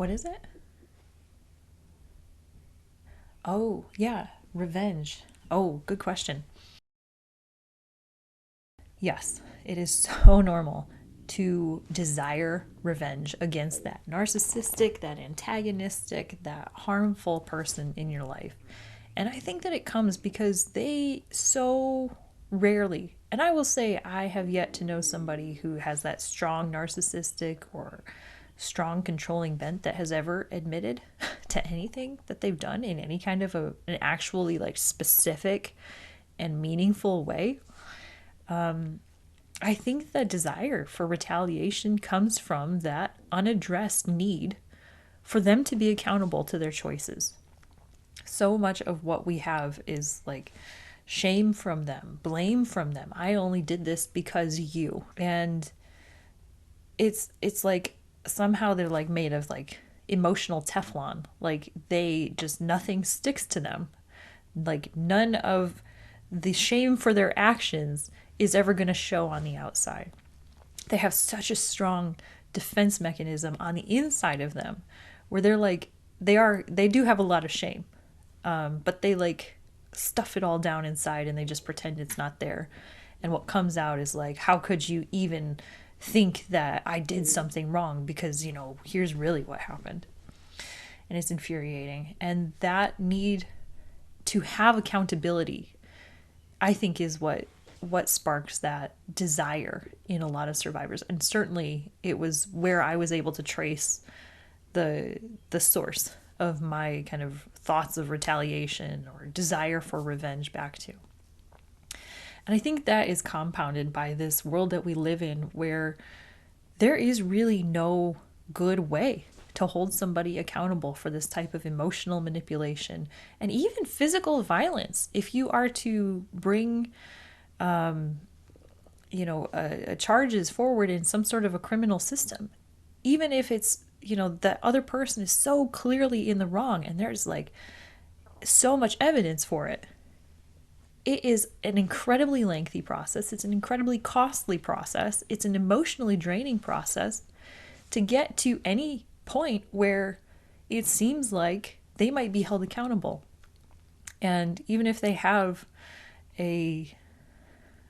What is it? Oh, yeah, revenge. Oh, good question. Yes, it is so normal to desire revenge against that narcissistic, that antagonistic, that harmful person in your life. And I think that it comes because they so rarely, and I will say I have yet to know somebody who has that strong narcissistic or strong controlling bent that has ever admitted to anything that they've done in any kind of an actually like specific and meaningful way. I think the desire for retaliation comes from that unaddressed need for them to be accountable to their choices. So much of what we have is like shame from them, blame from them. I only did this because you. And it's like somehow they're like made of like emotional Teflon. Like they just nothing sticks to them. Like none of the shame for their actions is ever going to show on the outside. They have such a strong defense mechanism on the inside of them where they're like they do have a lot of shame, but they like stuff it all down inside and they just pretend it's not there. And what comes out is like, how could you even think that I did something wrong, because here's really what happened. And it's infuriating, and that need to have accountability, I think, is what sparks that desire in a lot of survivors. And certainly it was where I was able to trace the source of my kind of thoughts of retaliation or desire for revenge back to. And I think that is compounded by this world that we live in where there is really no good way to hold somebody accountable for this type of emotional manipulation and even physical violence. If you are to bring charges forward in some sort of a criminal system, even if it's that other person is so clearly in the wrong and there's like so much evidence for it, it is an incredibly lengthy process. It's an incredibly costly process. It's an emotionally draining process to get to any point where it seems like they might be held accountable. And even if they have a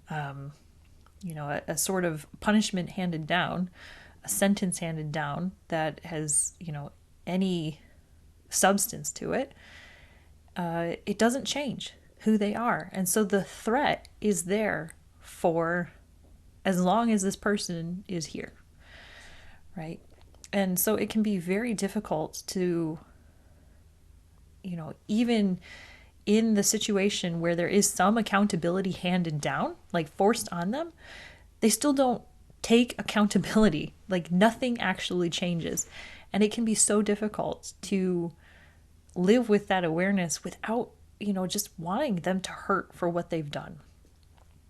a sort of punishment handed down, a sentence handed down that has any substance to it, it doesn't change who they are. And so the threat is there for as long as this person is here, right? And so it can be very difficult to, even in the situation where there is some accountability handed down, like forced on them, they still don't take accountability. Like nothing actually changes. And it can be so difficult to live with that awareness without, just wanting them to hurt for what they've done.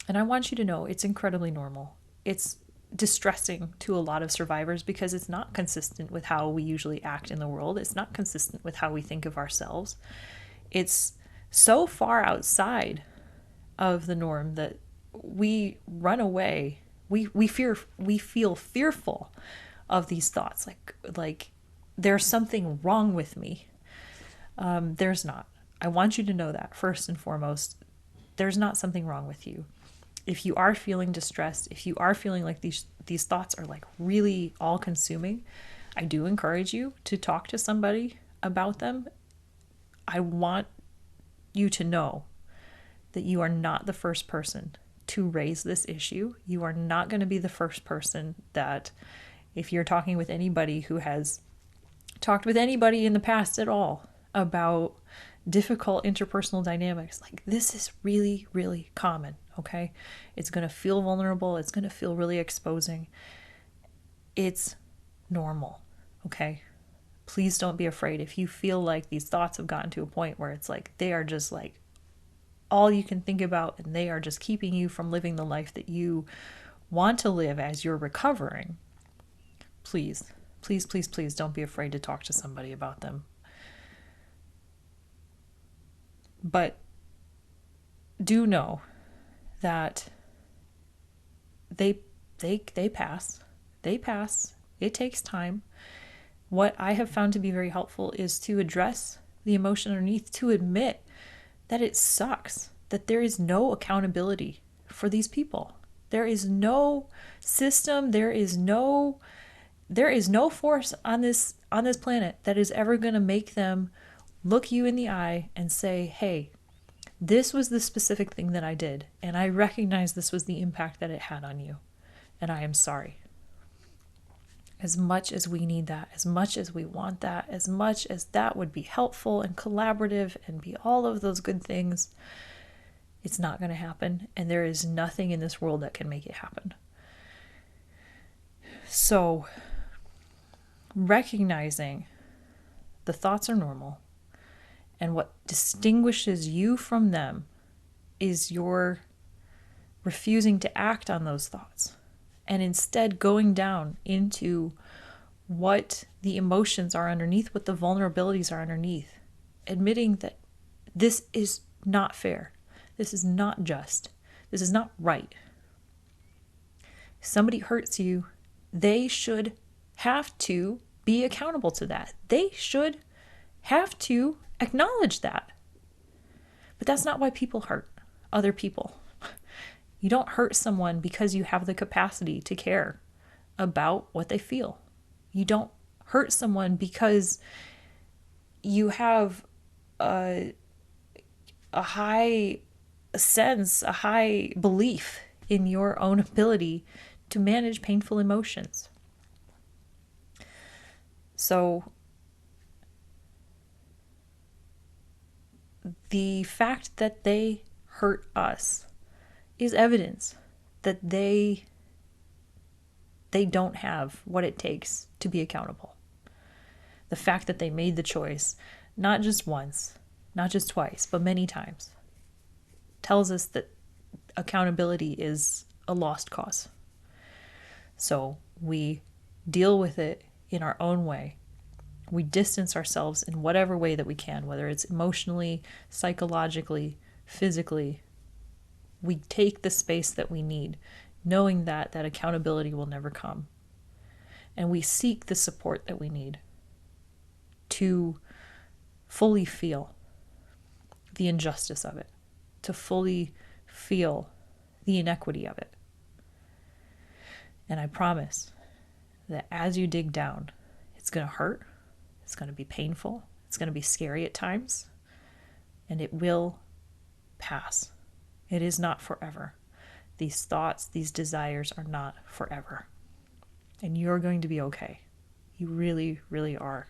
And I want you to know it's incredibly normal. It's distressing to a lot of survivors because it's not consistent with how we usually act in the world. It's not consistent with how we think of ourselves. It's so far outside of the norm that we run away. We feel fearful of these thoughts, like there's something wrong with me. There's not. I want you to know that first and foremost, there's not something wrong with you. If you are feeling distressed, if you are feeling like these thoughts are like really all consuming, I do encourage you to talk to somebody about them. I want you to know that you are not the first person to raise this issue. You are not going to be the first person that, if you're talking with anybody who has talked with anybody in the past at all about difficult interpersonal dynamics, like this is really, really common, okay? It's going to feel vulnerable. It's going to feel really exposing. It's normal, okay? Please don't be afraid. If you feel like these thoughts have gotten to a point where it's like they are just like all you can think about and they are just keeping you from living the life that you want to live as you're recovering, please, please, please, please don't be afraid to talk to somebody about them. But do know that they pass. They pass. It takes time. What I have found to be very helpful is to address the emotion underneath, to admit that it sucks, that there is no accountability for these people. There is no system, there is no force on this planet that is ever going to make them look you in the eye and say, "Hey, this was the specific thing that I did, and I recognize this was the impact that it had on you, and I am sorry." As much as we need that, as much as we want that, as much as that would be helpful and collaborative and be all of those good things, it's not going to happen, and there is nothing in this world that can make it happen. So, recognizing the thoughts are normal, and what distinguishes you from them is your refusing to act on those thoughts, and instead going down into what the emotions are underneath, what the vulnerabilities are underneath, admitting that this is not fair, this is not just, this is not right. If somebody hurts you, they should have to be accountable to that. They should have to acknowledge that. But that's not why people hurt other people. You don't hurt someone because you have the capacity to care about what they feel. You don't hurt someone because you have a high sense, a high belief in your own ability to manage painful emotions. So the fact that they hurt us is evidence that they don't have what it takes to be accountable. The fact that they made the choice, not just once, not just twice, but many times, tells us that accountability is a lost cause. So we deal with it in our own way. We distance ourselves in whatever way that we can, whether it's emotionally, psychologically, physically. We take the space that we need, knowing that accountability will never come. And we seek the support that we need to fully feel the injustice of it, to fully feel the inequity of it. And I promise that as you dig down, it's going to hurt, it's going to be painful, it's going to be scary at times, and it will pass. It is not forever. These thoughts, these desires are not forever. And you're going to be okay. You really, really are.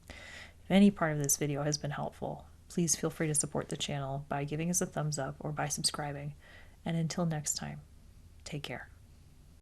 If any part of this video has been helpful, please feel free to support the channel by giving us a thumbs up or by subscribing. And until next time, take care.